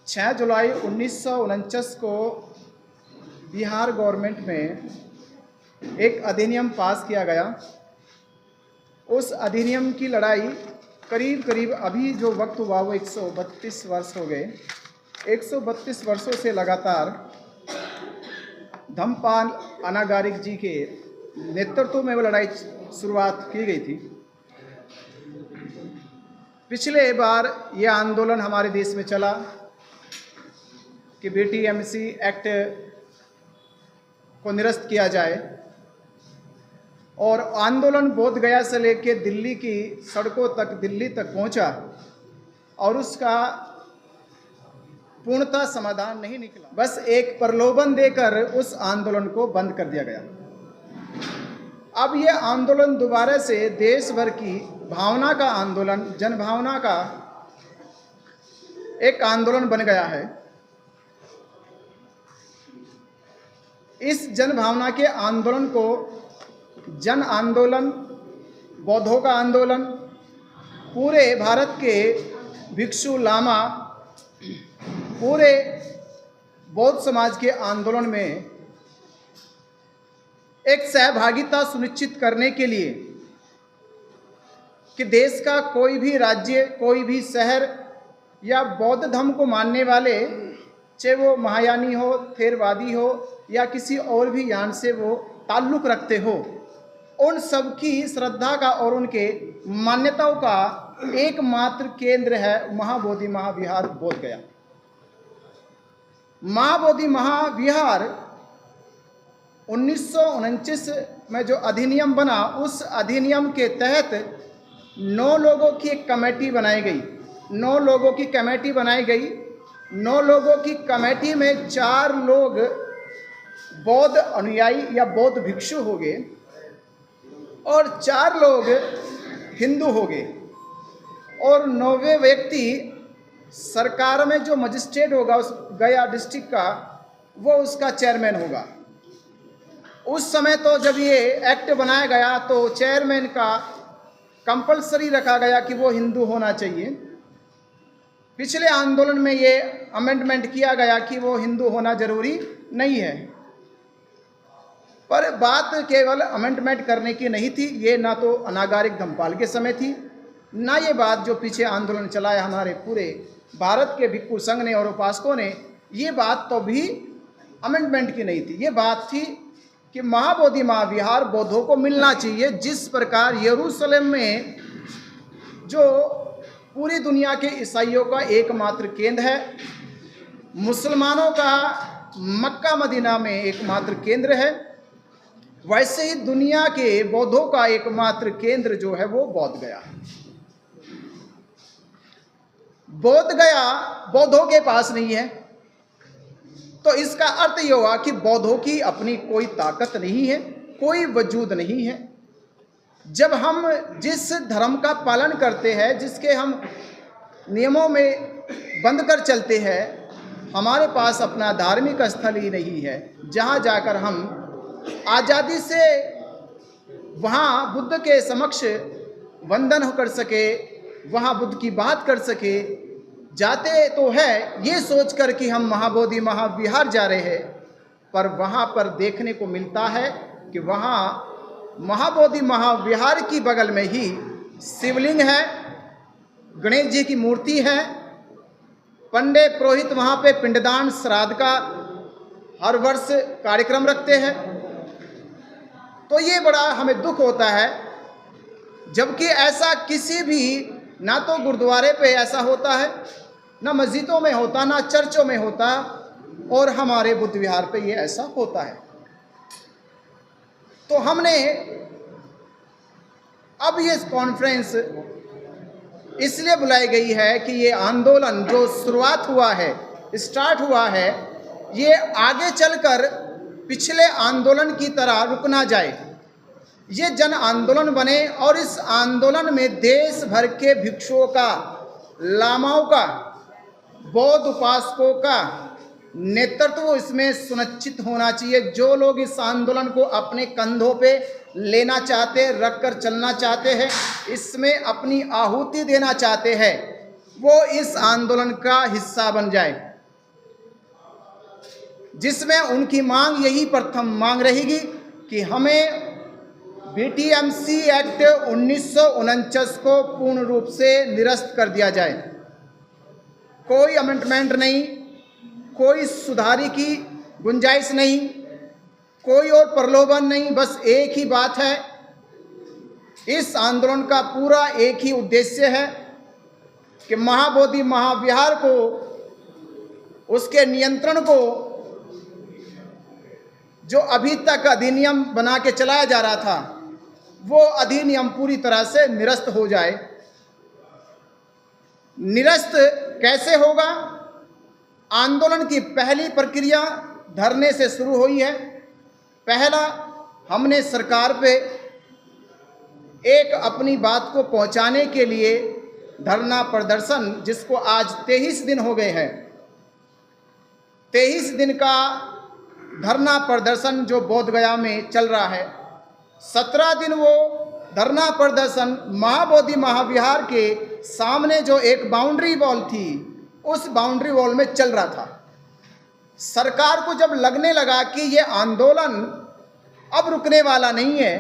6 जुलाई 1949 को बिहार गवर्नमेंट में एक अधिनियम पास किया गया। उस अधिनियम की लड़ाई करीब करीब अभी जो वक्त हुआ वो 132 वर्ष हो गए। 132 वर्षों से लगातार धम्मपाल अनागारिक जी के नेतृत्व में वो लड़ाई शुरुआत की गई थी। पिछले बार ये आंदोलन हमारे देश में चला कि BTMC एक्ट को निरस्त किया जाए, और आंदोलन बोध गया से लेकर दिल्ली की सड़कों तक, दिल्ली तक पहुंचा और उसका पूर्णतः समाधान नहीं निकला। बस एक प्रलोभन देकर उस आंदोलन को बंद कर दिया गया। अब ये आंदोलन दोबारा से देश भर की भावना का आंदोलन, जनभावना का एक आंदोलन बन गया है। इस जनभावना के आंदोलन को जन आंदोलन, बौद्धों का आंदोलन, पूरे भारत के भिक्षु लामा, पूरे बौद्ध समाज के आंदोलन में एक सहभागिता सुनिश्चित करने के लिए कि देश का कोई भी राज्य, कोई भी शहर या बौद्ध धर्म को मानने वाले, चाहे वो महायानी हो, थेरवादी हो या किसी और भी यान से वो ताल्लुक़ रखते हो, उन सबकी श्रद्धा का और उनके मान्यताओं का एकमात्र केंद्र है महाबोधि महाविहार बोध गया। महाबोधि महाविहार 1949 में जो अधिनियम बना, उस अधिनियम के तहत 9 लोगों की एक कमेटी बनाई गई। 9 लोगों की कमेटी बनाई गई। 9 लोगों की कमेटी में 4 लोग बौद्ध अनुयायी या बौद्ध भिक्षु हो गए और 4 लोग हिंदू हो गए, और 9वें व्यक्ति सरकार में जो मजिस्ट्रेट होगा उस गया डिस्ट्रिक्ट का, वो उसका चेयरमैन होगा। उस समय तो जब ये एक्ट बनाया गया तो चेयरमैन का कंपलसरी रखा गया कि वो हिंदू होना चाहिए। पिछले आंदोलन में ये अमेंडमेंट किया गया कि वो हिंदू होना जरूरी नहीं है, पर बात केवल अमेंडमेंट करने की नहीं थी। ये ना तो अनागारिक धम्मपाल के समय थी, ना ये बात जो पीछे आंदोलन चलाया हमारे पूरे भारत के भिक्षु संघ ने और उपासकों ने, ये बात तो भी अमेंडमेंट की नहीं थी। ये बात थी कि महाबोधि महाविहार बौद्धों को मिलना चाहिए। जिस प्रकार यरूशलेम में जो पूरी दुनिया के ईसाइयों का एकमात्र केंद्र है, मुसलमानों का मक्का मदीना में एकमात्र केंद्र है, वैसे ही दुनिया के बौद्धों का एकमात्र केंद्र जो है वो बोध गया। बोध गया बौद्धों के पास नहीं है, तो इसका अर्थ ये हुआ कि बौद्धों की अपनी कोई ताकत नहीं है, कोई वजूद नहीं है। जब हम जिस धर्म का पालन करते हैं, जिसके हम नियमों में बंद कर चलते हैं, हमारे पास अपना धार्मिक स्थल ही नहीं है जहाँ जाकर हम आज़ादी से वहाँ बुद्ध के समक्ष वंदन कर सके, वहाँ बुद्ध की बात कर सके। जाते तो है ये सोचकर कि हम महाबोधि महाविहार जा रहे हैं, पर वहाँ पर देखने को मिलता है कि वहाँ महाबोधि महाविहार की बगल में ही शिवलिंग है, गणेश जी की मूर्ति है, पंडित पुरोहित वहाँ पे पिंडदान श्राद्ध का हर वर्ष कार्यक्रम रखते हैं। तो ये बड़ा हमें दुख होता है, जबकि ऐसा किसी भी, ना तो गुरुद्वारे पे ऐसा होता है, ना मस्जिदों में होता, ना चर्चों में होता, और हमारे बुद्ध विहार पे ये ऐसा होता है। तो हमने अब ये कॉन्फ्रेंस इसलिए बुलाई गई है कि ये आंदोलन जो शुरुआत हुआ है, स्टार्ट हुआ है, ये आगे चलकर पिछले आंदोलन की तरह रुक ना जाए। ये जन आंदोलन बने और इस आंदोलन में देश भर के भिक्षुओं का, लामाओं का, बौद्ध उपासकों का नेतृत्व इसमें सुनिश्चित होना चाहिए। जो लोग इस आंदोलन को अपने कंधों पे लेना चाहते, रख कर चलना चाहते हैं, इसमें अपनी आहुति देना चाहते हैं, वो इस आंदोलन का हिस्सा बन जाए। जिसमें उनकी मांग यही प्रथम मांग रहेगी कि हमें बीटीएमसी एक्ट 1949 को पूर्ण रूप से निरस्त कर दिया जाए। कोई अमेंडमेंट नहीं, कोई सुधारी की गुंजाइश नहीं, कोई और प्रलोभन नहीं, बस एक ही बात है। इस आंदोलन का पूरा एक ही उद्देश्य है कि महाबोधि महाविहार को, उसके नियंत्रण को, जो अभी तक अधिनियम बना के चलाया जा रहा था, वो अधिनियम पूरी तरह से निरस्त हो जाए। निरस्त कैसे होगा? आंदोलन की पहली प्रक्रिया धरने से शुरू हुई है। पहला, हमने सरकार पे एक अपनी बात को पहुंचाने के लिए धरना प्रदर्शन, जिसको आज 23 दिन हो गए हैं, 23 दिन का धरना प्रदर्शन जो बोधगया में चल रहा है। 17 दिन वो धरना प्रदर्शन महाबोधि महाविहार के सामने जो एक बाउंड्री वॉल थी, उस बाउंड्री वॉल में चल रहा था। सरकार को जब लगने लगा कि ये आंदोलन अब रुकने वाला नहीं है,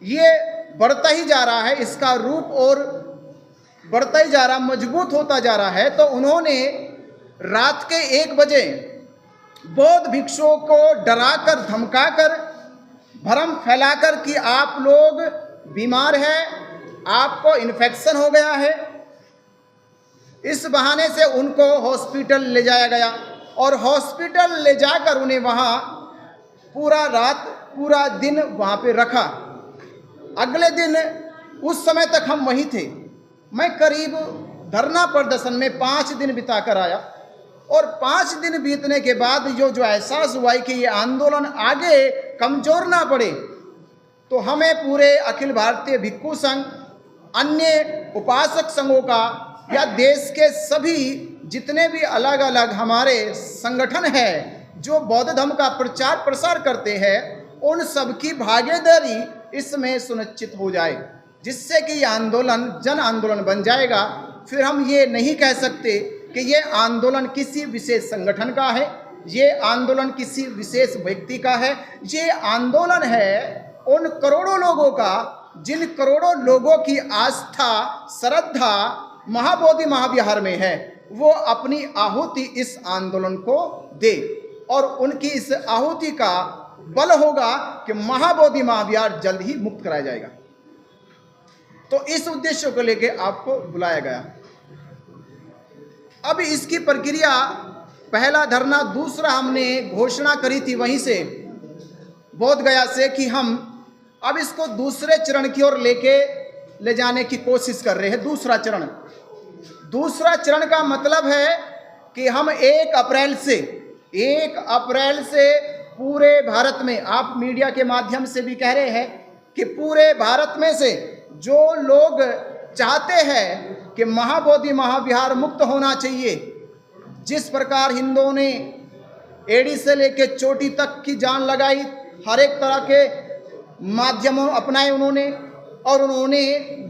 ये बढ़ता ही जा रहा है, इसका रूप और बढ़ता ही जा रहा, मजबूत होता जा रहा है, तो उन्होंने रात के 1 बजे बौद्ध भिक्षुओं को डराकर, धमकाकर, भ्रम फैलाकर कि आप लोग बीमार हैं, आपको इन्फेक्शन हो गया है, इस बहाने से उनको हॉस्पिटल ले जाया गया और हॉस्पिटल ले जाकर उन्हें वहाँ पूरा रात पूरा दिन वहाँ पे रखा। अगले दिन उस समय तक हम वहीं थे। मैं करीब धरना प्रदर्शन में 5 दिन बिता कर आया और 5 दिन बीतने के बाद जो एहसास हुआ कि ये आंदोलन आगे कमजोर ना पड़े, तो हमें पूरे अखिल भारतीय भिक्षु संघ, अन्य उपासक संघों का या देश के सभी जितने भी अलग अलग हमारे संगठन हैं जो बौद्ध धर्म का प्रचार प्रसार करते हैं, उन सब की भागीदारी इसमें सुनिश्चित हो जाए, जिससे कि ये आंदोलन जन आंदोलन बन जाएगा। फिर हम ये नहीं कह सकते कि ये आंदोलन किसी विशेष संगठन का है, ये आंदोलन किसी विशेष व्यक्ति का है। ये आंदोलन है उन करोड़ों लोगों का, जिन करोड़ों लोगों की आस्था, श्रद्धा महाबोधि महाविहार में है, वो अपनी आहुति इस आंदोलन को दे और उनकी इस आहुति का बल होगा कि महाबोधि महाविहार जल्द ही मुक्त कराया जाएगा। तो इस उद्देश्य को लेके आपको बुलाया गया। अब इसकी प्रक्रिया, पहला धरना, दूसरा हमने घोषणा करी थी वहीं से बोधगया से कि हम अब इसको दूसरे चरण की ओर ले जाने की कोशिश कर रहे हैं। दूसरा चरण का मतलब है कि हम 1 अप्रैल से पूरे भारत में, आप मीडिया के माध्यम से भी कह रहे हैं कि पूरे भारत में से जो लोग चाहते हैं कि महाबोधि महाविहार मुक्त होना चाहिए, जिस प्रकार हिंदुओं ने एड़ी से लेके चोटी तक की जान लगाई, हर एक तरह के माध्यमों अपनाए उन्होंने, और उन्होंने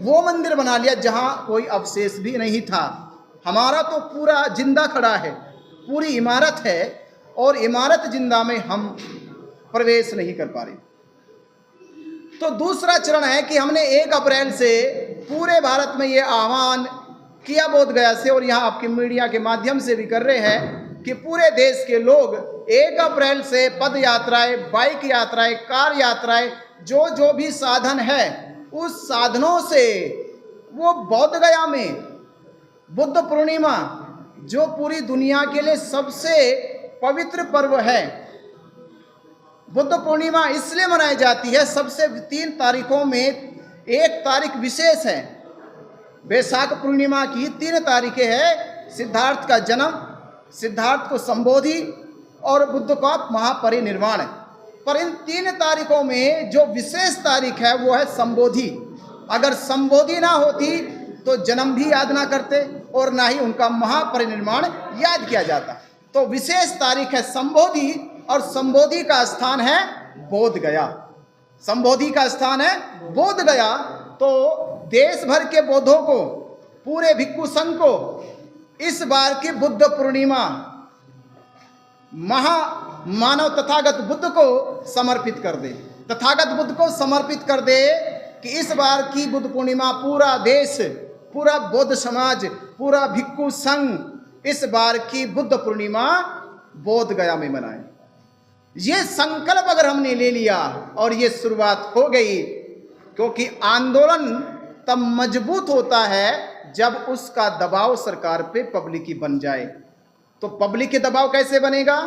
वो मंदिर बना लिया जहां कोई अवशेष भी नहीं था। हमारा तो पूरा जिंदा खड़ा है, पूरी इमारत है, और इमारत जिंदा में हम प्रवेश नहीं कर पा रहे। तो दूसरा चरण है कि हमने 1 अप्रैल से पूरे भारत में ये आह्वान किया बोधगया से, और यहाँ आपके मीडिया के माध्यम से भी कर रहे हैं कि पूरे देश के लोग 1 अप्रैल से पद यात्राएं, बाइक यात्राएं, कार यात्राएं, जो भी साधन है, उस साधनों से वो बोधगया में बुद्ध पूर्णिमा, जो पूरी दुनिया के लिए सबसे पवित्र पर्व है, बुद्ध पूर्णिमा इसलिए मनाई जाती है, सबसे 3 तारीखों में एक तारीख विशेष है। वैशाख पूर्णिमा की 3 तारीखें है, सिद्धार्थ का जन्म, सिद्धार्थ को संबोधि और बुद्ध का महापरिनिर्वाण। पर इन 3 तारीखों में जो विशेष तारीख है वो है संबोधि। अगर संबोधि ना होती तो जन्म भी याद ना करते और ना ही उनका महापरिनिर्वाण याद किया जाता। तो विशेष तारीख है संबोधि, और संबोधि का स्थान है बोधगया। संबोधि का स्थान है बोधगया। तो देश भर के बौद्धों को, पूरे भिक्षु संघ को इस बार की बुद्ध पूर्णिमा मानव तथागत बुद्ध को समर्पित कर दे, तथागत बुद्ध को समर्पित कर दे कि इस बार की बुद्ध पूर्णिमा पूरा देश, पूरा बौद्ध समाज, पूरा भिक्खु संघ इस बार की बुद्ध पूर्णिमा बोध गया में मनाए। ये संकल्प अगर हमने ले लिया और ये शुरुआत हो गई, क्योंकि आंदोलन तब मजबूत होता है जब उसका दबाव सरकार पे पब्लिक बन जाए। तो पब्लिक के दबाव कैसे बनेगा?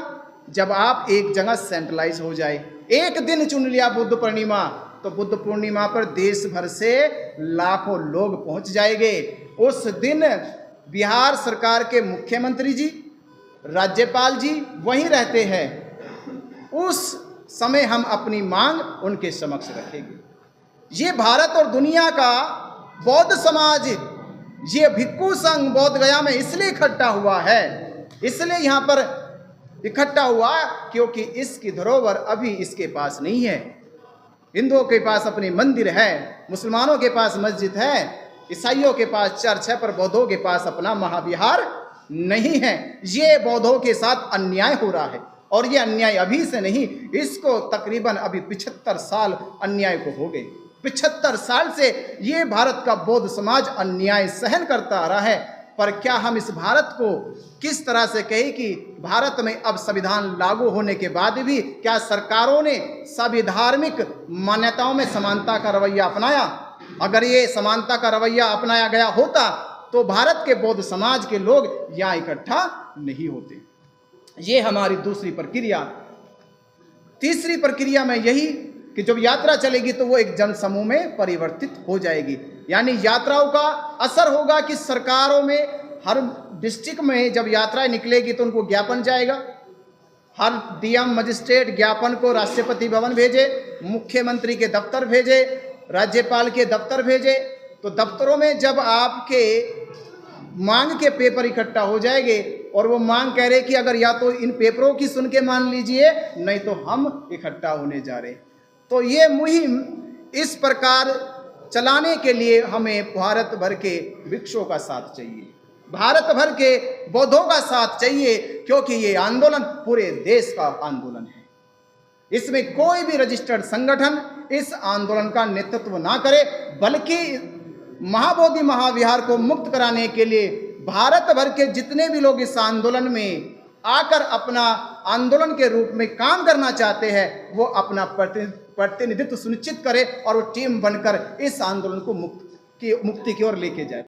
जब आप एक जगह सेंट्रलाइज हो जाए। एक दिन चुन लिया बुद्ध पूर्णिमा, तो बुद्ध पूर्णिमा पर देश भर से लाखों लोग पहुंच जाएंगे। उस दिन बिहार सरकार के मुख्यमंत्री जी, राज्यपाल जी वहीं रहते हैं। उस समय हम अपनी मांग उनके समक्ष रखेंगे। ये भारत और दुनिया का बौद्ध समाज, ये भिक्खु संघ बोध गया में इसलिए इकट्ठा हुआ है, इसलिए यहाँ पर इकट्ठा हुआ क्योंकि इसकी धरोहर अभी इसके पास नहीं है। हिंदुओं के पास अपनी मंदिर है, मुसलमानों के पास मस्जिद है, ईसाइयों के पास चर्च है, पर बौद्धों के पास अपना महाविहार नहीं है। ये बौद्धों के साथ अन्याय हो रहा है, और ये अन्याय अभी से नहीं, इसको तकरीबन अभी 75 साल अन्याय को हो गए। 75 साल से ये भारत का बौद्ध समाज अन्याय सहन करता आ रहा है। पर क्या हम इस भारत को किस तरह से कहें कि भारत में अब संविधान लागू होने के बाद भी क्या सरकारों ने सभी धार्मिक मान्यताओं में समानता का रवैया अपनाया? अगर ये समानता का रवैया अपनाया गया होता तो भारत के बौद्ध समाज के लोग यहाँ इकट्ठा नहीं होते। ये हमारी दूसरी प्रक्रिया। तीसरी प्रक्रिया में यही कि जब यात्रा चलेगी तो वो एक जनसमूह में परिवर्तित हो जाएगी। यानी यात्राओं का असर होगा कि सरकारों में हर डिस्ट्रिक्ट में जब यात्राएं निकलेगी तो उनको ज्ञापन जाएगा। हर डीएम मजिस्ट्रेट ज्ञापन को राष्ट्रपति भवन भेजे, मुख्यमंत्री के दफ्तर भेजे, राज्यपाल के दफ्तर भेजे। तो दफ्तरों में जब आपके मांग के पेपर इकट्ठा हो जाएंगे और वो मांग कह रहे कि अगर या तो इन पेपरों की सुन के मान लीजिए, नहीं तो हम इकट्ठा होने जा रहे। तो ये मुहिम इस प्रकार चलाने के लिए हमें भारत भर के भिक्षुओं का साथ चाहिए, भारत भर के बौद्धों का साथ चाहिए, क्योंकि ये आंदोलन पूरे देश का आंदोलन है। इसमें कोई भी रजिस्टर्ड संगठन इस आंदोलन का नेतृत्व ना करे, बल्कि महाबोधि महाविहार को मुक्त कराने के लिए भारत भर के जितने भी लोग इस आंदोलन में आकर अपना आंदोलन के रूप में काम करना चाहते हैं, वो अपना प्रतिनिधित्व सुनिश्चित करे और वो टीम बनकर इस आंदोलन को मुक्ति की ओर लेके जाए।